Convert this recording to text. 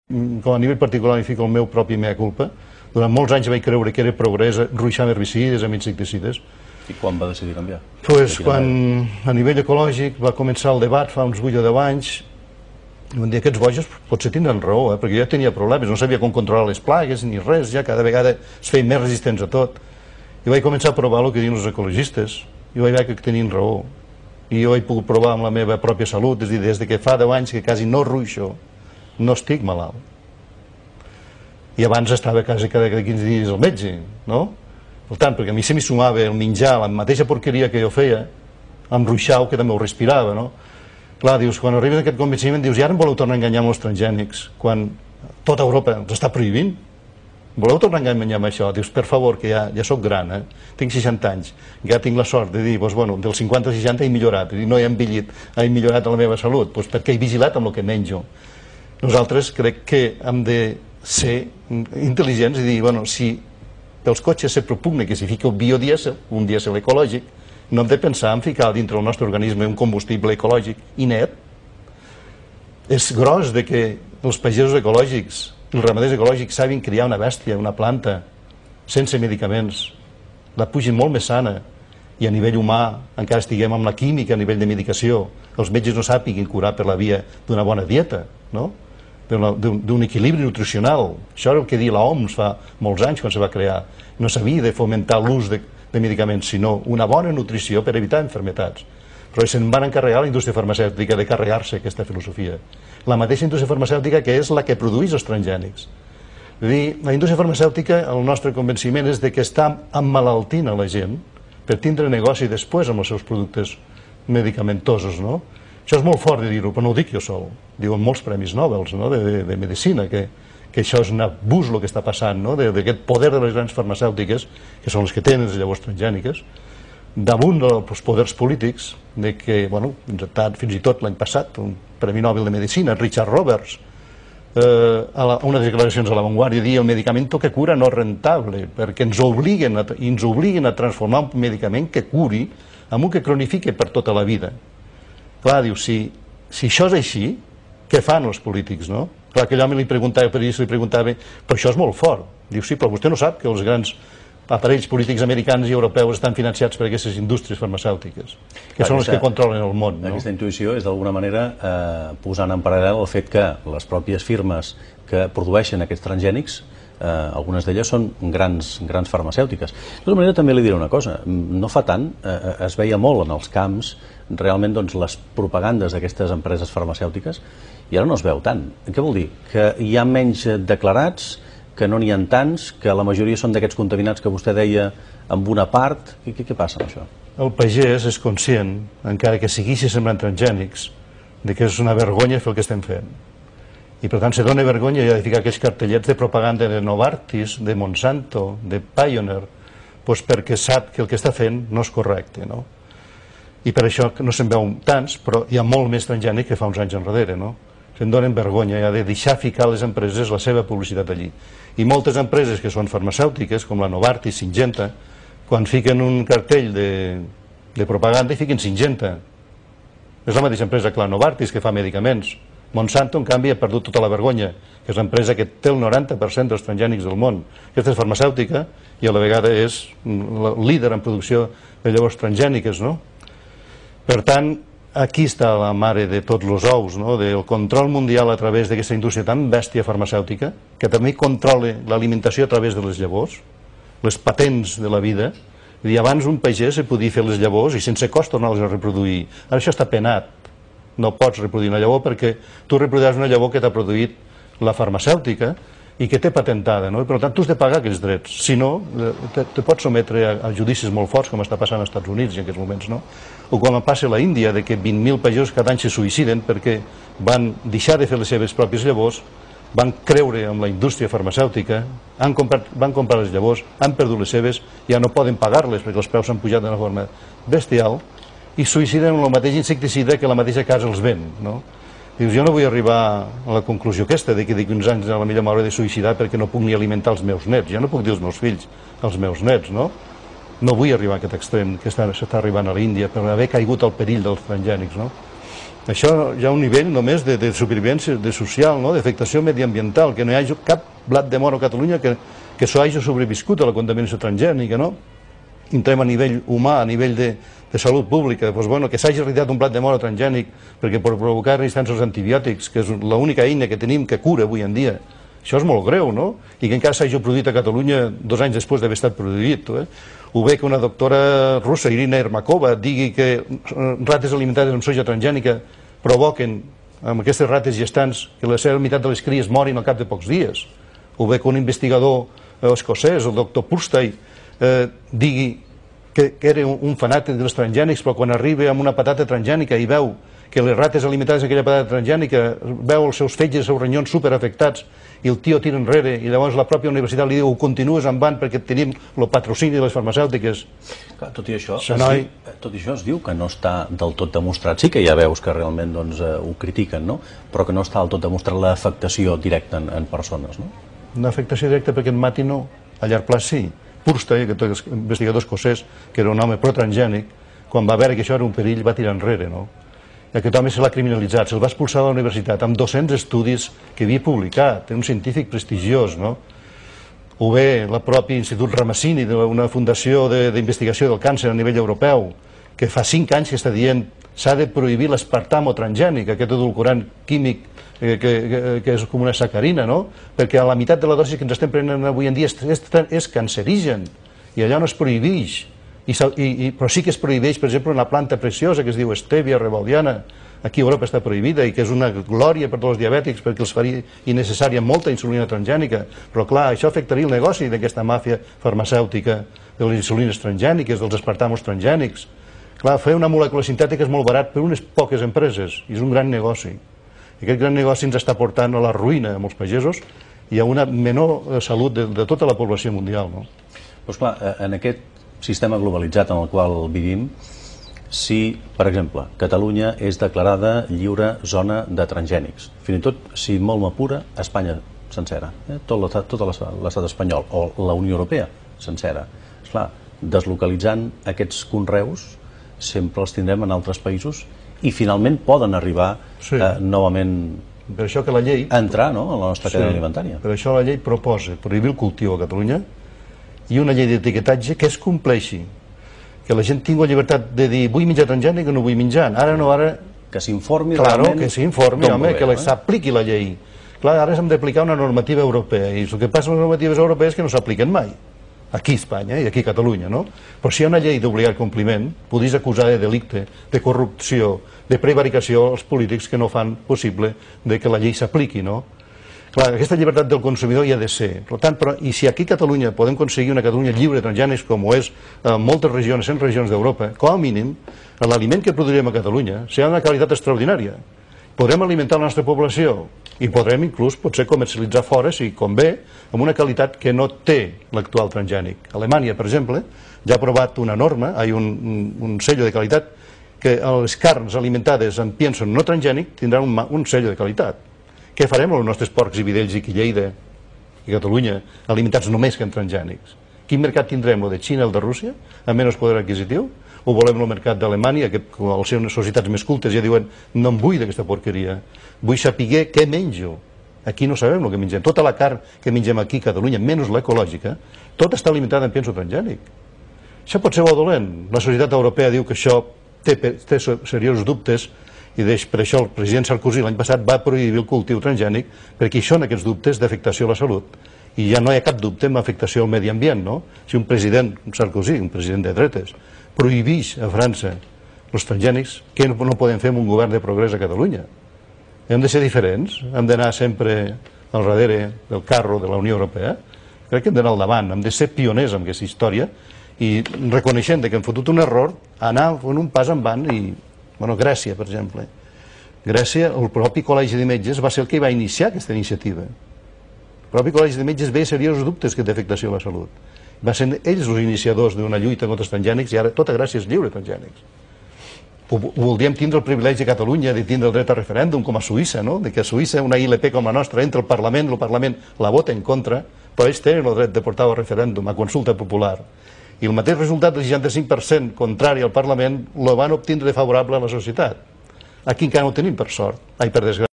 com a nivell particular, fico el meu propi mea culpa. Durant molts anys vaig creure que era progrés ruixar amb herbicides, amb insecticides. I quan va decidir canviar? Pues quan a nivell ecològic va començar el debat fa uns 8 o 10 anys, vam dir, aquests bojos potser tindran raó, perquè jo ja tenia problemes, no sabia com controlar les plagues ni res, ja cada vegada es feien més resistents a tot. I vaig començar a provar el que diuen els ecologistes, i vaig veure que tenien raó. I jo he pogut provar amb la meva pròpia salut, és a dir, des que fa 10 anys que quasi no ruixo, no estic malalt. I abans estava quasi cada 15 dies al metge, no? Per tant, perquè a mi se m'hi sumava el menjar, la mateixa porqueria que jo feia, amb ruixau, que també ho respirava, no? Clar, dius, quan arribes a aquest convenciment, dius, i ara em voleu tornar a enganyar amb els transgènics, quan tota Europa ens està prohibint? Voleu tornar a enganyar amb això? Dius, per favor, que ja soc gran, tinc 60 anys, ja tinc la sort de dir, bueno, del 50 a 60 he millorat, no he envellit, he millorat la meva salut, perquè he vigilat amb el que menjo. Nosaltres crec que hem de ser intel·ligents i dir, bueno, si pels cotxes se propugna que s'hi fica un biodièsel, un dièsel ecològic, no hem de pensar en ficar dintre del nostre organisme un combustible ecològic i net. És gros de que els pagesos ecològics, els ramaders ecològics sabin criar una bèstia, una planta, sense medicaments, la pugin molt més sana, i a nivell humà encara estiguem amb la química a nivell de medicació, els metges no sàpiguin curar per la via d'una bona dieta, no? D'un equilibri nutricional. Això era el que deia l'OMS fa molts anys quan se va crear. No s'havia de fomentar l'ús de medicaments, sinó una bona nutrició per evitar malalties. Però se'n van encarregar la indústria farmacèutica de carregar-se aquesta filosofia. La mateixa indústria farmacèutica que és la que produeix els transgènics. És a dir, la indústria farmacèutica, el nostre convenciment és que està emmalaltint a la gent per tindre negoci després amb els seus productes medicamentosos, no? Això és molt fort de dir-ho, però no ho dic jo sol. Diuen molts premis Nobel de medicina, que això és un abús el que està passant, d'aquest poder de les grans farmacèutiques, que són les que tenen les llavors transgèniques, damunt dels poders polítics, que, bueno, fins i tot l'any passat, un premi Nobel de Medicina, Richard Roberts, a unes declaracions a La Vanguardia, dir el medicament que cura no és rentable, perquè ens obliguen a transformar un medicament que curi en un que cronifique per tota la vida. Clar, diu, si això és així, què fan els polítics, no? Clar, aquell home li preguntava, però això és molt fort. Diu, sí, però vostè no sap que els grans aparells polítics americans i europeus estan financiats per aquestes indústries farmacèutiques, que són les que controlen el món, no? Aquesta intuïció és d'alguna manera posant en paral·lel el fet que les pròpies firmes que produeixen aquests transgènics, algunes d'elles són grans farmacèutiques. D'alguna manera també li diré una cosa, no fa tant, es veia molt en els camps realment les propagandes d'aquestes empreses farmacèutiques i ara no es veu tant. Què vol dir? Que hi ha menys declarats, que no n'hi ha tants, que la majoria són d'aquests contaminats que vostè deia amb una part. Què passa amb això? El pagès és conscient, encara que segueixi sembrant transgènics, que és una vergonya fer el que estem fent. I per tant se dona vergonya ja de ficar aquells cartellets de propaganda de Novartis, de Monsanto, de Pioneer, perquè sap que el que està fent no és correcte, no? I per això no se'n veu tants, però hi ha molt més transgènic que fa uns anys enrere, no? Se'n donen vergonya ja de deixar ficar les empreses la seva publicitat allí. I moltes empreses que són farmacèutiques, com la Novartis, Syngenta, quan fiquen un cartell de propaganda hi fiquen Syngenta. És la mateixa empresa que la Novartis, que fa medicaments. Monsanto, en canvi, ha perdut tota la vergonya, que és l'empresa que té el 90% dels transgènics del món. Aquesta és farmacèutica i a la vegada és líder en producció de llavors transgèniques, no? Per tant, aquí està la mare de tots els ous, del control mundial a través d'aquesta indústria tan bèstia farmacèutica, que també controla l'alimentació a través de les llavors, les patents de la vida. I abans un pagès podia fer les llavors i sense cost tornar-les a reproduir. Ara això està penat. No pots reproduir una llavor perquè tu reproduiràs una llavor que t'ha produït la farmacèutica i que té patentada, no? I per tant tu has de pagar aquells drets, si no te pots sometre a judicis molt forts com està passant als Estats Units en aquests moments, no? O com passa a la Índia, que 20.000 pagesos cada any se suïciden perquè van deixar de fer les seves pròpies llavors, van creure en la indústria farmacèutica, van comprar les llavors, han perdut les seves, ja no poden pagar-les perquè els preus s'han pujat d'una forma bestial i suïciden amb el mateix insecticida que la mateixa casa els ven, no? Dius, jo no vull arribar a la conclusió aquesta, que d'aquí uns anys a la millor m'hauré de suïcidar perquè no puc ni alimentar els meus nets, ja no puc dir als meus fills, als meus nets, no? No vull arribar a aquest extrem que s'està arribant a l'Índia per haver caigut al perill dels transgènics, no? Això hi ha un nivell només de supervivència de social, no? D'afectació mediambiental, que no hi hagi cap blat de moro a Catalunya que s'ho hagi sobreviscut a la contaminació transgènica, no? Entrem a nivell humà, a nivell de salut pública, doncs, bueno, que s'hagi retirat un blat de moro transgènic perquè per provocar resistència als antibiòtics, que és l'única eina que tenim que cura avui en dia, això és molt greu, no? I que encara s'hagi produït a Catalunya 2 anys després d'haver estat produït. O bé que una doctora russa, Irina Ermakova, digui que rates alimentades amb soja transgènica provoquen, amb aquestes rates gestants, que la seva meitat de les cries morin al cap de pocs dies. O bé que un investigador escocès, el doctor Purstay, digui que era un fanàtic dels transgènics, però quan arriba amb una patata transgènica i veu que les rates alimentades amb aquella patata transgènica veu els seus fetges, els seus ronyons superafectats, i el tio tira enrere, i llavors la pròpia universitat li diu ho continues en van perquè tenim el patrocini de les farmacèutiques. Clar, tot i això es diu que no està del tot demostrat. Sí que hi ha veus que realment ho critiquen, no? Però que no està del tot demostrat l'afectació directa en persones, no? Una afectació directa perquè et mati no, a llarg plaç sí. Purstay, investigador escocès, que era un home pro-transgènic, quan va veure que això era un perill va tirar enrere, no? I aquest home se l'ha criminalitzat, se'l va expulsar de la universitat amb 200 estudis que havia publicat, un científic prestigiós, no? O bé el propi Institut Ramassini, una fundació d'investigació del càncer a nivell europeu, que fa 5 anys que està dient s'ha de prohibir l'espartamo transgènic, aquest edulcorant químic que és com una sacarina, no? Perquè a la meitat de la dosi que ens estem prenent avui en dia és cancerigen, i allò no es prohibeix. Però sí que es prohibeix, per exemple, una planta preciosa que es diu Stevia rebaudiana, aquí a Europa està prohibida i que és una glòria per tots els diabètics perquè els faria innecessària molta insulina transgènica, però clar, això afectaria el negoci d'aquesta màfia farmacèutica de les insulines transgèniques, dels aspartamos transgènics. Clar, fer una molècula sintètica és molt barat per unes poques empreses i és un gran negoci. I aquest gran negoci ens està portant a la ruïna a molts pagesos i a una menor salut de tota la població mundial, no? Doncs clar, en aquest sistema globalitzat en el qual vivim, si, per exemple, Catalunya és declarada lliure zona de transgènics, fins i tot, si molt m'apura, Espanya sencera, tot l'estat espanyol o la Unió Europea sencera. Esclar, deslocalitzant aquests conreus sempre els tindrem en altres països i finalment poden arribar novament per això que la llei a entrar a la nostra cadena alimentària. Per això la llei proposa prohibir el cultiu a Catalunya i una llei d'etiquetatge que es compleixi, que la gent tingui la llibertat de dir vull menjar transgènic o no vull menjar, ara no, ara... Que s'informi realment... Claro, que s'informi, home, que s'apliqui la llei. Clar, ara hem d'aplicar una normativa europea i el que passa amb les normatives europees és que no s'apliquen mai. Aquí a Espanya i aquí a Catalunya, no? Però si hi ha una llei d'obligat compliment, podries acusar de delicte, de corrupció, de prevaricació als polítics que no fan possible que la llei s'apliqui, no? Clar, aquesta llibertat del consumidor hi ha de ser. Per tant, i si aquí a Catalunya podem aconseguir una Catalunya lliure de transgènics com ho és en moltes regions, 100 regions d'Europa, com a mínim, l'aliment que produirem a Catalunya serà d'una qualitat extraordinària. Podrem alimentar la nostra població i podrem inclús potser comercialitzar fora, si convé, amb una qualitat que no té l'actual transgènic. Alemanya, per exemple, ja ha aprovat una norma, un sello de qualitat, que les carns alimentades amb pienso no transgènic tindran un sello de qualitat. Què farem amb els nostres porcs i vedells aquí a Lleida i Catalunya, alimentats només que amb transgènics? Quin mercat tindrem, el de Xina, el de Rússia, amb menys poder adquisitiu? O volem el mercat d'Alemanya, que al ser unes societats més cultes ja diuen no em vull d'aquesta porqueria, vull saber què menjo. Aquí no sabem el que mengem. Tota la carn que mengem aquí a Catalunya, menys l'ecològica, tot està alimentada amb pienso transgènic. Això pot ser bo o dolent. La societat europea diu que això té seriosos dubtes i per això el president Sarkozy l'any passat va prohibir el cultiu transgènic perquè hi són aquests dubtes d'afectació a la salut. I ja no hi ha cap dubte amb afectació al medi ambient, no? Si un president, Sarkozy, un president de dretes, prohibeix a França els transgènics, què no podem fer amb un govern de progrés a Catalunya? Hem de ser diferents? Hem d'anar sempre al darrere del carro de la Unió Europea? Crec que hem d'anar al davant, hem de ser pioners en aquesta història i reconeixent que hem fotut un error, anar fent un pas endavant i, bueno, Grècia, per exemple. Grècia, el propi Col·legi de Metges va ser el que va iniciar aquesta iniciativa. El propi Col·legi de Metges veia seriosos dubtes que té afectació a la salut. Va ser ells els iniciadors d'una lluita contra els transgènics i ara tota Grècia és lliure de transgènics. Voldríem tindre el privilegi de Catalunya de tindre el dret a referèndum com a Suïssa, no? De que a Suïssa una ILP com la nostra entra al Parlament, el Parlament la vota en contra, però ells tenen el dret de portar-ho a referèndum, a consulta popular. I el mateix resultat del 65% contrari al Parlament el van obtindre favorable a la societat. Aquí encara no ho tenim, per sort, ai, per desgràcia.